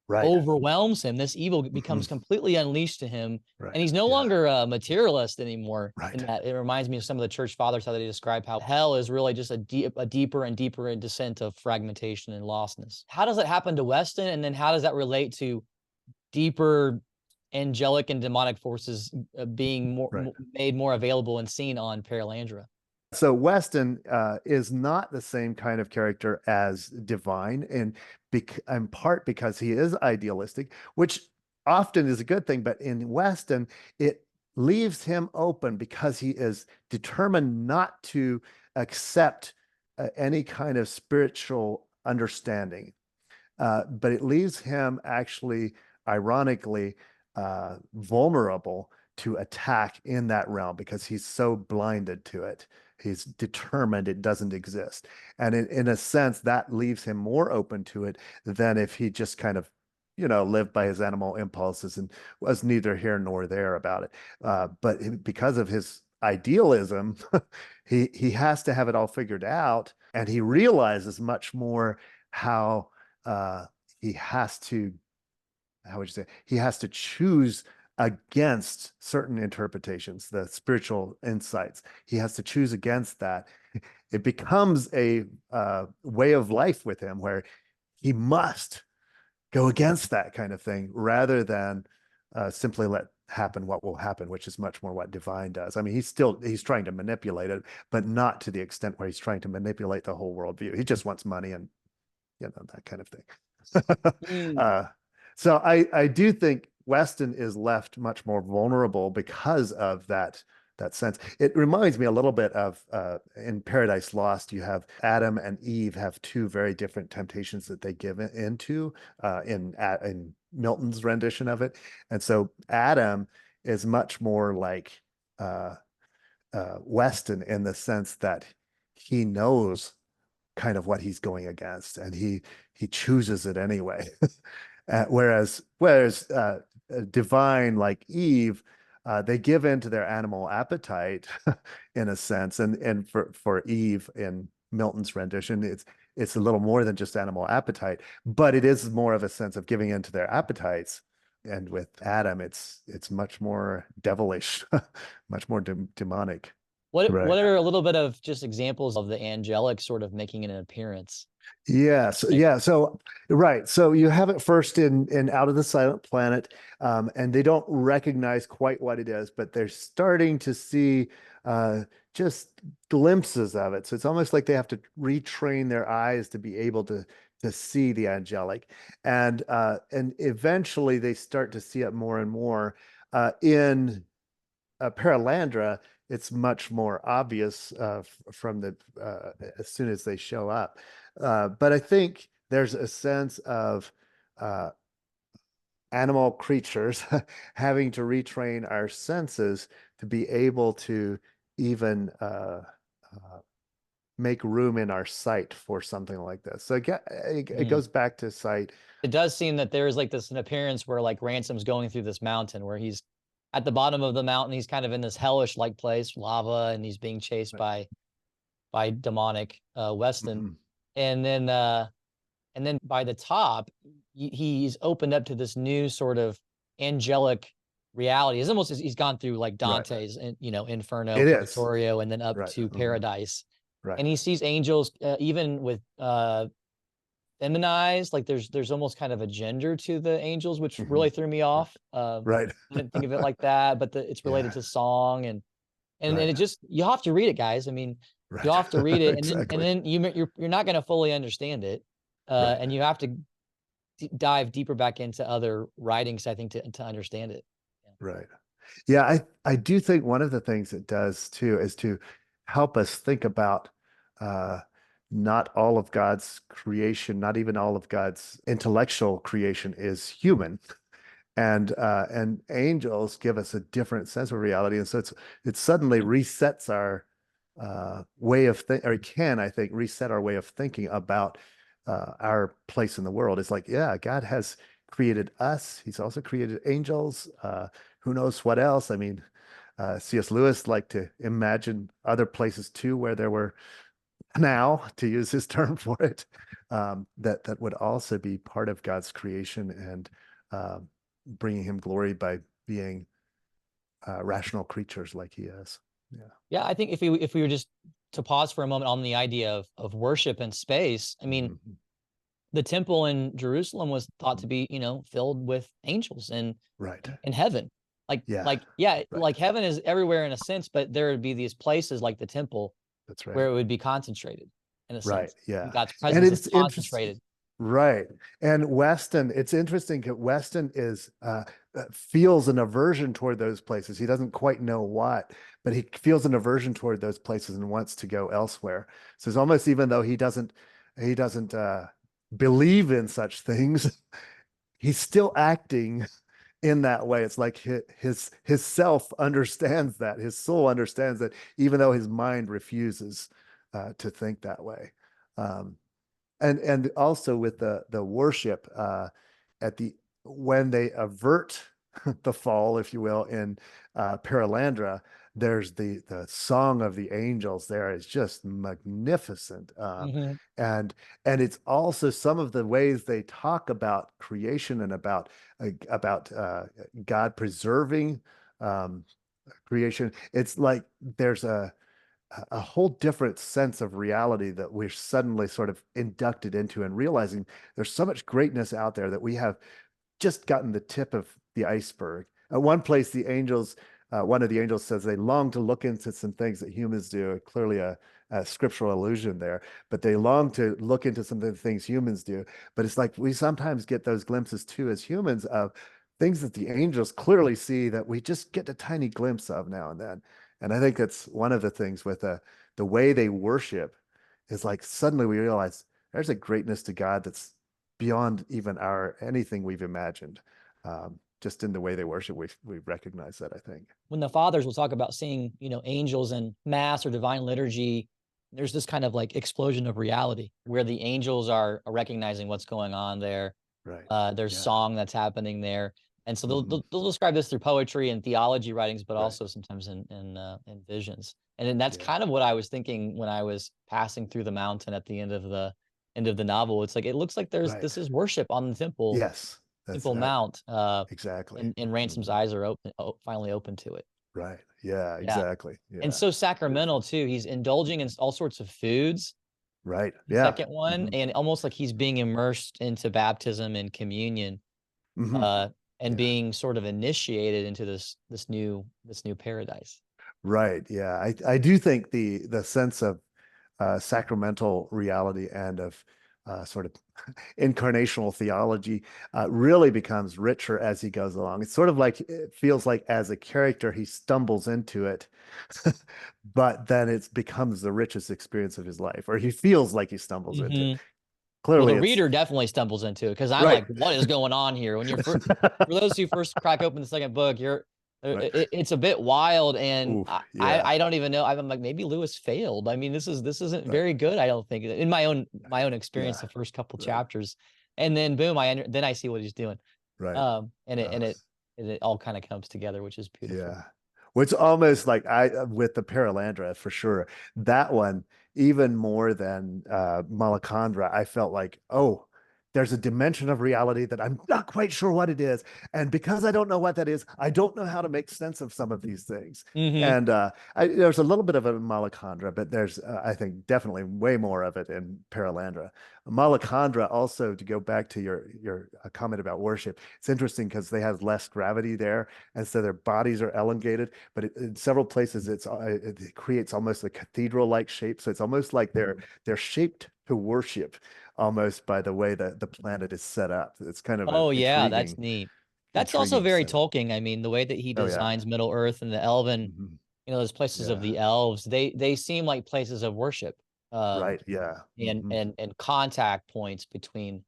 Right. overwhelms him. This evil Mhm. becomes completely unleashed to him, Right. and he's no Yeah. longer a materialist anymore. In Right. that, it reminds me of some of the church fathers how they describe how hell is really just a deeper and deeper descent of fragmentation and lostness. How does that happen to Weston, and then how does that relate to deeper angelic and demonic forces being Right. made more available and seen on Paralandra? So Weston is not the same kind of character as Divine, and in part because he is idealistic, which often is a good thing. But in Weston, it leaves him open because he is determined not to accept any kind of spiritual understanding. But it leaves him actually, ironically, vulnerable to attack in that realm because he's so blinded to it. He's determined it doesn't exist. And in a sense, that leaves him more open to it than if he just kind of, lived by his animal impulses and was neither here nor there about it. But because of his idealism, he has to have it all figured out, and he realizes much more how uh, he has to, how would you say, he has to choose against certain interpretations, the spiritual insights. He has to choose against that. It becomes a way of life with him where he must go against that kind of thing rather than simply let happen what will happen, which is much more what divine does. I mean, he's trying to manipulate it, but not to the extent where he's trying to manipulate the whole worldview. He just wants money and that kind of thing. Mm. uh, so I do think Weston is left much more vulnerable because of that sense. It reminds me a little bit of in Paradise Lost, you have Adam and Eve have two very different temptations that they give into in Milton's rendition of it. And so Adam is much more like uh, Weston in the sense that he knows kind of what he's going against, and he chooses it anyway. Whereas divine like Eve, they give in to their animal appetite in a sense. And for Eve in Milton's rendition, it's a little more than just animal appetite, but it is more of a sense of giving in to their appetites. And with Adam, it's much more devilish, much more demonic. What Right. are a little bit of just examples of the angelic sort of making an appearance? Yes, yeah. So right. So you have it first in Out of the Silent Planet, and they don't recognize quite what it is, but they're starting to see just glimpses of it. So it's almost like they have to retrain their eyes to be able to see the angelic, and eventually they start to see it more and more in Paralandra. It's much more obvious from the as soon as they show up. But I think there's a sense of uh, animal creatures having to retrain our senses to be able to even make room in our sight for something like this. So it Mm. goes back to sight. It does seem that there's like this an appearance where like Ransom's going through this mountain where he's at the bottom of the mountain. He's kind of in this hellish like place, lava, and he's being chased by demonic Weston. Mhm. And then by the top, he's opened up to this new sort of angelic reality. It's almost as he's gone through like Right. Dante's, Inferno, It is. Purgatorio, and then up Right. to Mhm. paradise. And Right. he sees angels, even with feminized. Like there's almost kind of a gender to the angels, which Mhm. really threw me off. Right. I didn't think of it like that, but it's related Yeah. to song and Right. it just you have to read it, guys. I mean, you Right. have to read it, and Exactly. then you're not going to fully understand it, Right. and you have to dive deeper back into other writings, I think, to understand it. Yeah. Right. Yeah, I do think one of the things it does too is to help us think about uh, not all of God's creation, not even all of God's intellectual creation is human. And angels give us a different sense of reality. And so it suddenly resets our way of think, or it can, I think, reset our way of thinking about our place in the world. It's like, yeah, God has created us. He's also created angels. Who knows what else? I mean, C.S. Lewis liked to imagine other places too where there were now, to use his term for it, that would also be part of God's creation and bringing him glory by being rational creatures like he is. Yeah. Yeah, I think if we were just to pause for a moment on the idea of worship and space, I mean, Mhm. the temple in Jerusalem was thought to be, filled with angels and Right. in heaven. Yeah. Yeah, Right. like heaven is everywhere in a sense, but there would be these places like the temple That's where right. it would be concentrated in a Right. sense. Yeah. God's And presence is it's interesting. concentrated. Right. And Weston, it's interesting that Weston is feels an aversion toward those places. He doesn't quite know what, but he feels an aversion toward those places and wants to go elsewhere. So it's almost even though he doesn't believe in such things, he's still acting in that way. It's like his self understands that, his soul understands that, even though his mind refuses to think that way. Um, and also with the worship at the when they avert the fall, if you will, in Paralandra, there's the song of the angels there is just magnificent. Mhm. And it's also some of the ways they talk about creation and about God preserving um, creation. It's like there's a whole different sense of reality that we're suddenly sort of inducted into and realizing there's so much greatness out there that we have just gotten the tip of the iceberg. At one place, one of the angels says they long to look into some things that humans do. Clearly, a scriptural allusion there, but they long to look into some of the things humans do. But it's like we sometimes get those glimpses too, as humans, of things that the angels clearly see that we just get a tiny glimpse of now and then. And I think that's one of the things with the way they worship is like suddenly we realize there's a greatness to God that's beyond even our anything we've imagined. Just in the way they worship, we recognize that, I think. When the fathers will talk about seeing, angels in mass or divine liturgy, there's this kind of like explosion of reality where the angels are recognizing what's going on there. Right. There's Yeah. song that's happening there. And so Hmm. they'll describe this through poetry and theology writings, but Right. also sometimes in visions. And then that's Yeah. kind of what I was thinking when I was passing through the mountain at the end of the novel. It's like it looks like there's Right. this is worship on the Yes. That's Temple that. Mount, Exactly. and Ransom's Hmm. eyes are finally open to it. Right. Yeah, Yeah, exactly. and Yeah. so sacramental Beautiful. too. He's indulging in all sorts of foods. Right. The Yeah. second one, Hmm. and almost like he's being immersed into baptism and communion, Hmm. uh, and Yeah. being sort of initiated into this new paradise. Right. Yeah. I do think the sense of sacramental reality and of sort of incarnational theology really becomes richer as he goes along. It's sort of like it feels like as a character he stumbles into it, but then it becomes the richest experience of his life, or he feels like he stumbles into it. Hmm. Well, Clearly, the it's reader definitely stumbles into it because I'm right. like, what is going on here? When you're for those who first crack open the second book, Right. it's a bit wild, and Ooh, yeah. I don't even know. I'm like, maybe Lewis failed. I mean, this isn't Right. very good. I don't think in my own experience, Yeah. the first couple Right. chapters, and then boom, then I see what he's doing. Right. And Uh, it all kind of comes together, which is beautiful. Yeah. Which almost like with the Paralandra for sure. That one, even more than Malacandra, I felt like, oh, there's a dimension of reality that I'm not quite sure what it is. And because I don't know what that is, I don't know how to make sense of some of these things. Hmm. And there's a little bit of it in Malacandra, but there's, I think, definitely way more of it in Paralandra. Malacandra, also, to go back to your comment about worship, it's interesting because they have less gravity there, and so their bodies are elongated. But in several places, it creates almost a cathedral-like shape. So it's almost like they're shaped to worship, almost by the way that the planet is set up. It's kind of an Oh yeah, that's neat. That's also intriguing very setup. Tolkien. I mean, the way that he Oh yeah. designs Middle Earth and the Elven, Mhm. those places of Yeah. the elves, they seem like places of worship, Right. Yeah. Hmm. and contact points between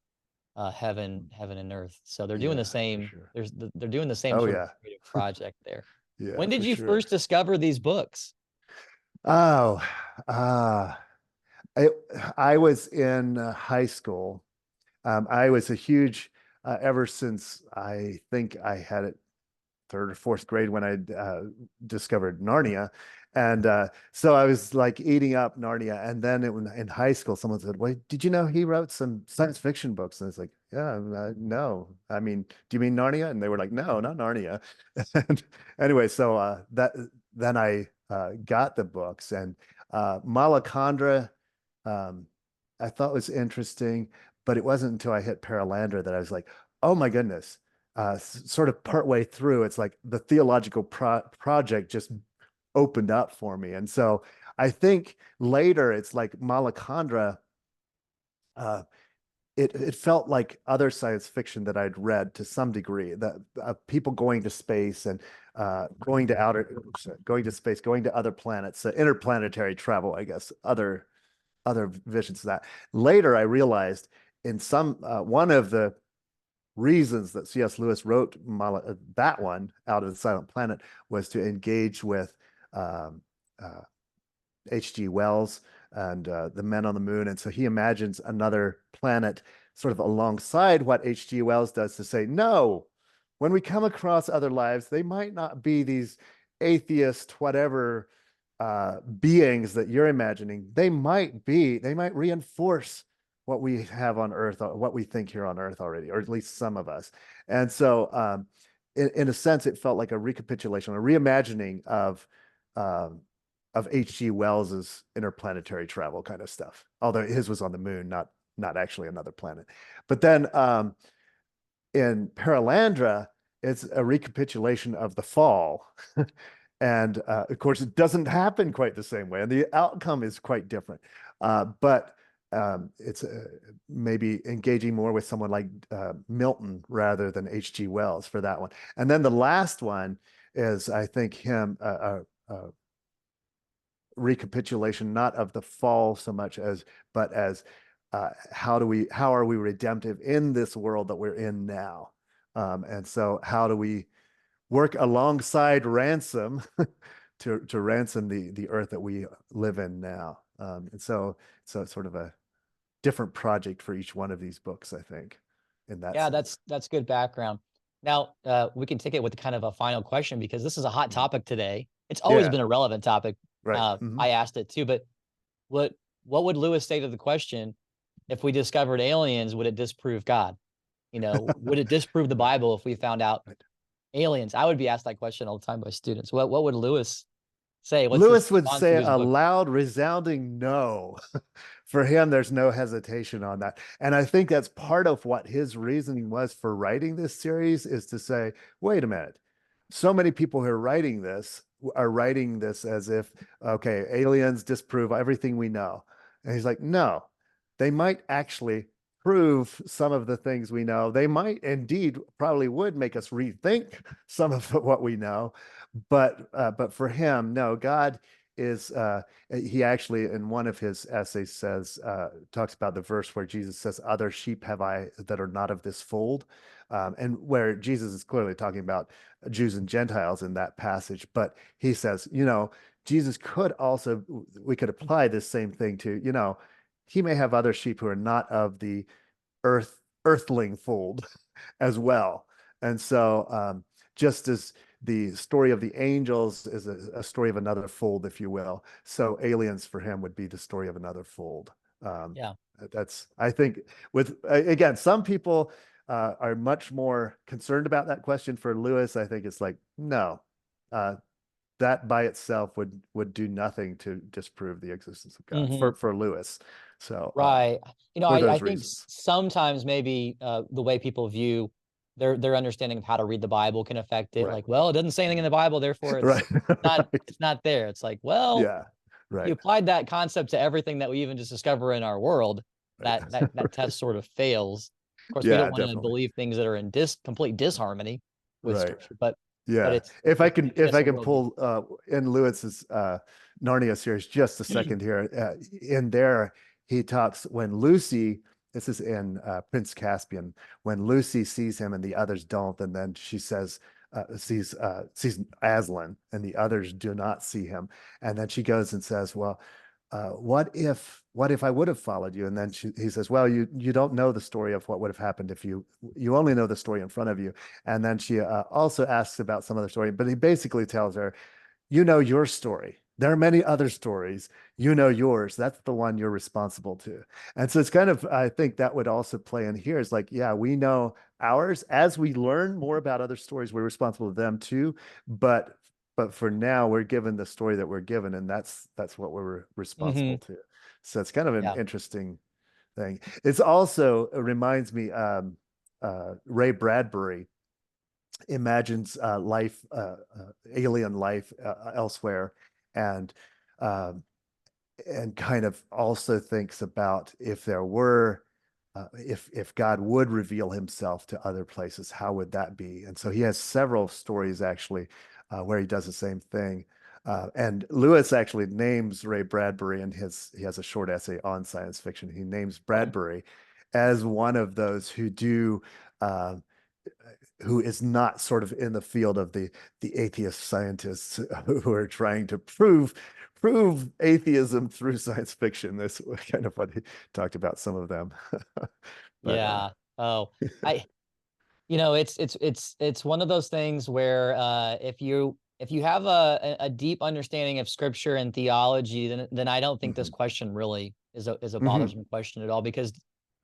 heaven and earth. So they're doing the Yeah, for same. sure. They're doing the same Oh sort of yeah. creative project there. Yeah, When did for you sure. first discover these books? Oh, ah, I, I was in high school. I was a huge, ever since I think I had it third or fourth grade when I discovered Narnia. And so I was like eating up Narnia. And then in high school, someone said, wait, did you know he wrote some science fiction books? And it's like, yeah, no. I mean, do you mean Narnia? And they were like, no, not Narnia. And anyway, so then I got the books, and Malacandra, um, I thought was interesting, but it wasn't until I hit Paralandra that I was like, oh my goodness, sort of partway through, it's like the theological project just opened up for me. And so I think later it's like Malacandra, uh, it felt like other science fiction that I'd read to some degree, that people going to space and going to space, going to other planets, interplanetary travel, I guess, other visions of that. Later, I realized in some one of the reasons that C.S. Lewis wrote that one, Out of the Silent Planet, was to engage with um, uh, H.G. Wells and the Men on the Moon. And so he imagines another planet sort of alongside what H.G. Wells does, to say, no, when we come across other lives, they might not be these atheist, whatever beings that you're imagining. They might reinforce what we have on Earth, what we think here on Earth already, or at least some of us. And so, in a sense, it felt like a recapitulation, a reimagining um, of H.G. Wells's interplanetary travel kind of stuff. Although his was on the moon, not actually another planet. But then in Paralandra, it's a recapitulation of the fall. And of course, it doesn't happen quite the same way, and the outcome is quite different. But it's maybe engaging more with someone like Milton rather than H.G. Wells for that one. And then the last one is, I think, him recapitulation, not of the fall so much as, but as how are we redemptive in this world that we're in now? And so how do we work alongside ransom to ransom the earth that we live in now? And so it's sort of a different project for each one of these books, I think, in that Yeah, sense. that's good background. Now, we can take it with kind of a final question because this is a hot Mhm. topic today. It's always Yeah, been a relevant topic. right. Hmm. I asked it too, but what what would Lewis say to the question, if we discovered aliens, would it disprove God? You know, would it disprove the Right, Bible if we found out right. aliens? I would be asked that question all the time by students. What would Lewis say? What's his Lewis would response to say his a book? loud, resounding no. For him, there's no hesitation on that. And I think that's part of what his reasoning was for writing this series is to say, wait a minute. So many people who are writing this as if, okay, aliens disprove everything we know. And he's like, no, they might actually prove some of the things we know. They might indeed probably would make us rethink some of what we know. But for him, no, God is he actually in one of his essays says talks about the verse where Jesus says, "Other sheep have I that are not of this fold," and where Jesus is clearly talking about Jews and Gentiles in that passage. But he says, Jesus could also we could apply this same thing to he may have other sheep who are not of the earthling fold as well. And so just as the story of the angels is a story of another fold, if you will. So aliens for him would be the story of another fold. Um, Yeah. that's, I think, with again, some people are much more concerned about that question. For Lewis, I think it's like, no, uh, that by itself would do nothing to disprove the existence of God Hmm. for Lewis. So Right. for I those think reasons, sometimes maybe the way people view their understanding of how to read the Bible can affect it. right, Like, well, it doesn't say anything in the Bible, therefore right, right, it's not there. It's like, well, yeah, if you right, applied that concept to everything that we even just discover in our world, right, that right. test sort of fails. Of course, we don't Yeah, want to definitely. believe things that are in complete disharmony with Right. Scripture, but Yeah. it's giving If us I a can worldview. pull in Lewis's Narnia series just a second here. In there, he talks when Lucy, this is in Prince Caspian, when Lucy sees him and the others don't, and then she says, sees Aslan and the others do not see him. And then she goes and says, well, what if I would have followed you? And then he says, well, you don't know the story of what would have happened if you only know the story in front of you. And then she also asks about some other story, but he basically tells her, you know your story. There are many other stories. You know yours. That's the one you're responsible to. And so it's kind of, I think that would also play in here. Is like, yeah, we know ours. As we learn more about other stories, we're responsible to them too. But but for now, we're given the story that we're given, and that's what we're responsible Hmm. to. So it's kind of an Yeah. interesting thing. It's also it reminds me Ray Bradbury imagines alien life elsewhere, and um, and kind of also thinks about if there were if God would reveal himself to other places, how would that be? And so he has several stories actually where he does the same thing. And Lewis actually names Ray Bradbury in he has a short essay on science fiction. He names Bradbury as one of those uh, who is not sort of in the field of the atheist scientists who are trying to prove atheism through science fiction. That's kind of what he talked about some of them. But Yeah. Oh, I it's one of those things where if you have a deep understanding of scripture and theology, then I don't think this mhm, question really is a mhm, bothersome question at all because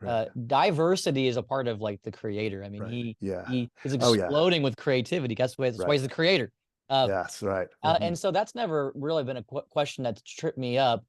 right, diversity is a part of like the creator. I mean, right, yeah, he is oh yeah, exploding with creativity. That's why right, he's the creator. Uh, yes, right, mhm, and so that's never really been a question that's tripped me up.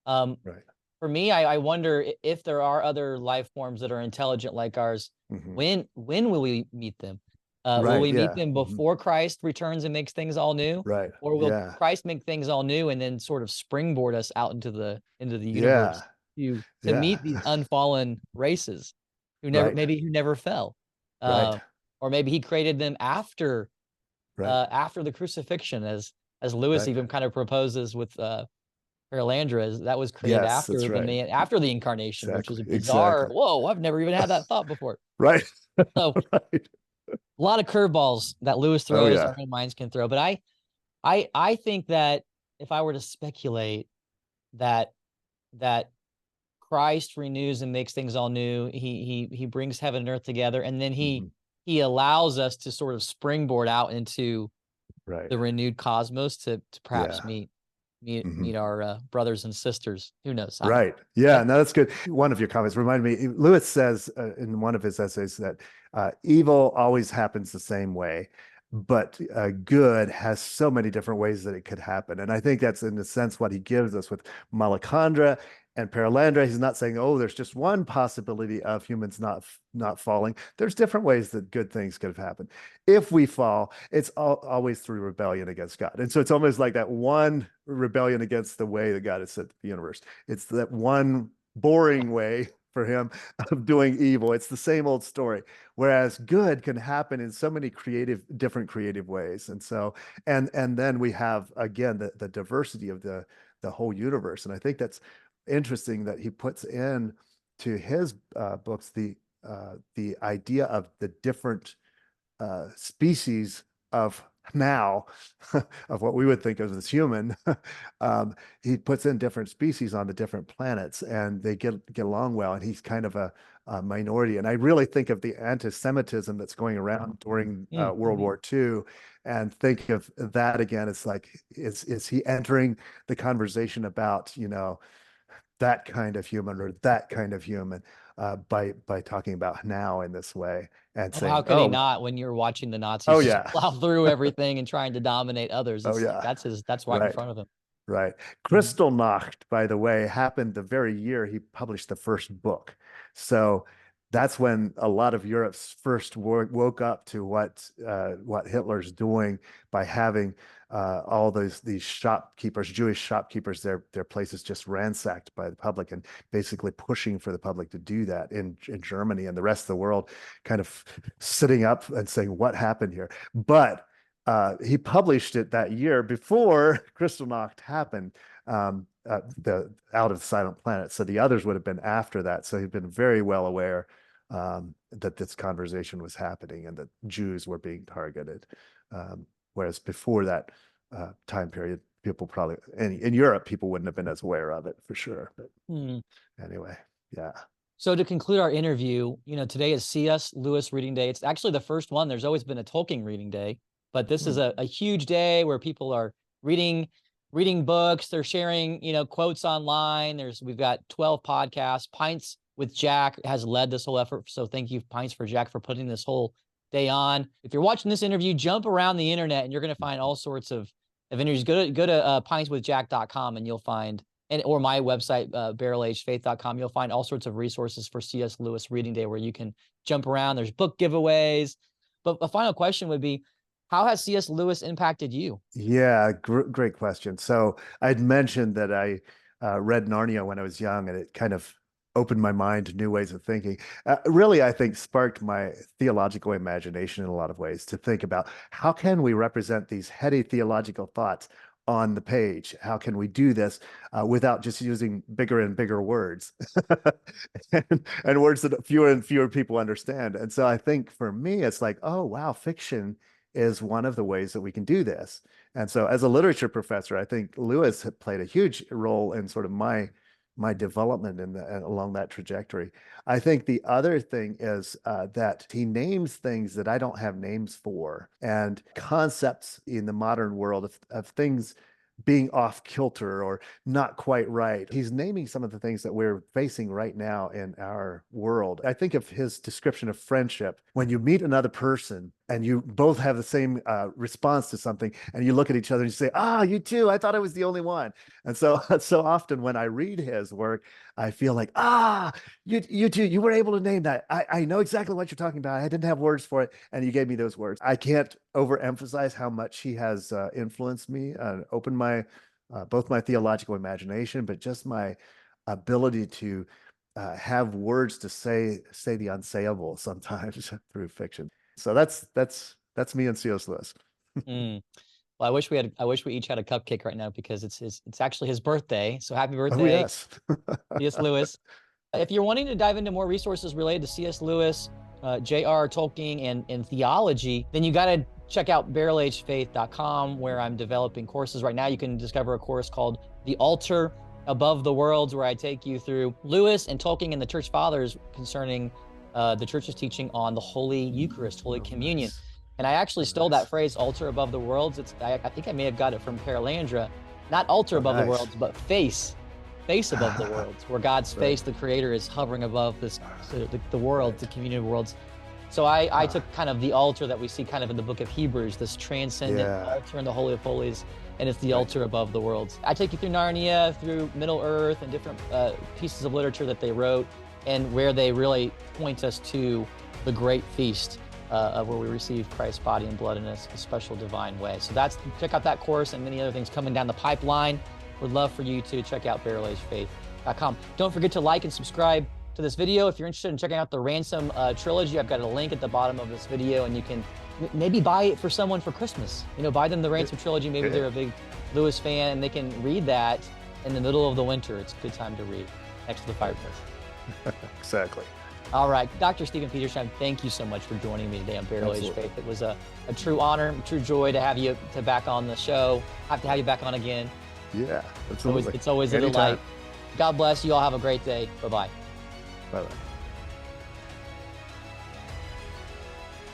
Um, right, for me, I wonder if there are other life forms that are intelligent like ours. mhm, When will we meet them? Will right, we meet yeah, them mhm, before Christ returns and makes things all new, right, or will yeah, Christ make things all new and then sort of springboard us out into the yeah, universe to yeah, meet these unfallen races right, who never fell, right, uh, or maybe He created them right, after the crucifixion, as Lewis right, even kind of proposes with Paralandra, that was created yes, that's right, after the incarnation, which is exactly, a bizarre. exactly, Whoa, I've never even had that thought before. right, So right, a lot of curveballs that Lewis oh throws, our yeah, own minds can throw. But I think that if I were to speculate that that Christ renews and makes things all new, he brings heaven and earth together, and then he mhm, he allows us to sort of springboard out into Right. the renewed cosmos to perhaps Yeah. meet our brothers and sisters. Who knows? I don't know. Right. Yeah. That, No, that's good. One of your comments reminded me. Lewis says in one of his essays that evil always happens the same way, but good has so many different ways that it could happen. And I think that's in a sense what he gives us with Malacandra and Paralandra. He's not saying, oh, there's just one possibility of humans not falling. There's different ways that good things could have happened. If we fall, it's always through rebellion against God. And so it's almost like that one rebellion against the way that God has set the universe. It's that one boring way for him of doing evil. It's the same old story. Whereas good can happen in so many different creative ways. And so, and then we have again the diversity of the whole universe. And I think that's interesting that he puts in to his books the idea of the different species of now of what we would think of as human. He puts in different species on the different planets, and they get along well. And he's kind of a minority. And I really think of the anti-Semitism that's going around during World mm-hmm. War II, and think of that again. It's like, is he entering the conversation about, that kind of human or that kind of human by talking about now in this way and Oh, how saying, could he oh, not when you're watching the oh Nazis just yeah, plow through everything and trying to dominate others? oh It's like yeah, that's right in right. front of him. Right. Mhm. Kristallnacht, by the way, happened the very year he published the first book. So that's when a lot of Europe's first woke up to what Hitler's doing by having all these shopkeepers, Jewish shopkeepers, their places just ransacked by the public, and basically pushing for the public to do that in Germany, and the rest of the world kind of sitting up and saying, what happened here? But he published it that year before Kristallnacht happened, the Out of the Silent Planet. So the others would have been after that. So he'd been very well aware that this conversation was happening and that Jews were being targeted. Whereas before that time period, people probably in Europe, people wouldn't have been as aware of it for sure. But Hmm. anyway, yeah. So to conclude our interview, today is C.S. Lewis Reading Day. It's actually the first one. There's always been a Tolkien Reading Day, but this is a huge day where people are reading books. They're sharing, quotes online. We've got 12 podcasts. Pints with Jack has led this whole effort. So thank you, Pints for Jack, for putting this whole day on. If you're watching this interview, jump around the internet and you're going to find all sorts of interviews. Go to pintswithjack.com and you'll find, or my website, barrelagedfaith.com, you'll find all sorts of resources for C.S. Lewis Reading Day where you can jump around. There's book giveaways. But a final question would be, how has C.S. Lewis impacted you? Yeah, great question. So I'd mentioned that I read Narnia when I was young, and it kind of opened my mind to new ways of thinking. Really, I think sparked my theological imagination in a lot of ways to think about how can we represent these heady theological thoughts on the page? How can we do this without just using bigger and bigger words and words that fewer and fewer people understand? And so I think for me, it's like, oh, wow, fiction is one of the ways that we can do this. And so as a literature professor, I think Lewis had played a huge role in sort of my development along that trajectory. I think the other thing is that he names things that I don't have names for, and concepts in the modern world of things being off kilter or not quite right. He's naming some of the things that we're facing right now in our world. I think of his description of friendship. When you meet another person and you both have the same response to something, and you look at each other and you say, ah, you too, I thought I was the only one. And so, so often when I read his work, I feel like, you too, you were able to name that. I know exactly what you're talking about. I didn't have words for it, and you gave me those words. I can't overemphasize how much he has influenced me and opened my both my theological imagination, but just my ability to have words to say the unsayable sometimes through fiction. So that's me and C.S. Lewis. Mm. Well, I wish we each had a cupcake right now because it's actually his birthday. So happy Oh birthday, yes. C.S. Lewis. If you're wanting to dive into more resources related to C.S. Lewis, J.R.R. Tolkien, and theology, then you got to check out barrelagedfaith.com, where I'm developing courses right now. You can discover a course called The Altar Above the Worlds, where I take you through Lewis and Tolkien and the Church Fathers concerning the church's teaching on the Holy Eucharist, Holy Oh, Communion. nice. And I actually Oh, stole that nice. phrase, altar above the worlds. I think I may have got it from Perelandra. Not altar Oh, above the nice. worlds, but face above the worlds, where God's Right. face, the creator, is hovering above the world, the Right. communion of worlds. So I Ah, took kind of the altar that we see kind of in the book of Hebrews, this transcendent yeah. altar in the Holy of Holies, and it's the Right. altar above the worlds. I take you through Narnia, through Middle Earth, and different pieces of literature that they wrote, and where they really point us to the great feast of where we receive Christ's body and blood in a special divine way. So check out that course and many other things coming down the pipeline. Would love for you to check out barrelagefaith.com. Don't forget to like and subscribe to this video. If you're interested in checking out the Ransom trilogy, I've got a link at the bottom of this video, and you can maybe buy it for someone for Christmas. Buy them the Ransom trilogy. Maybe they're a big Lewis fan, and they can read that in the middle of the winter. It's a good time to read next to the fireplace. Exactly. All right, Dr. Stephen Petersheim, thank you so much for joining me today on Barrel Age Absolutely. Faith. It was a true honor, true joy to have you back on the show. I have to have you back on again. Yeah, absolutely. It's always a Anytime. delight. God bless you all. Have a great day. Bye-bye. Bye-bye.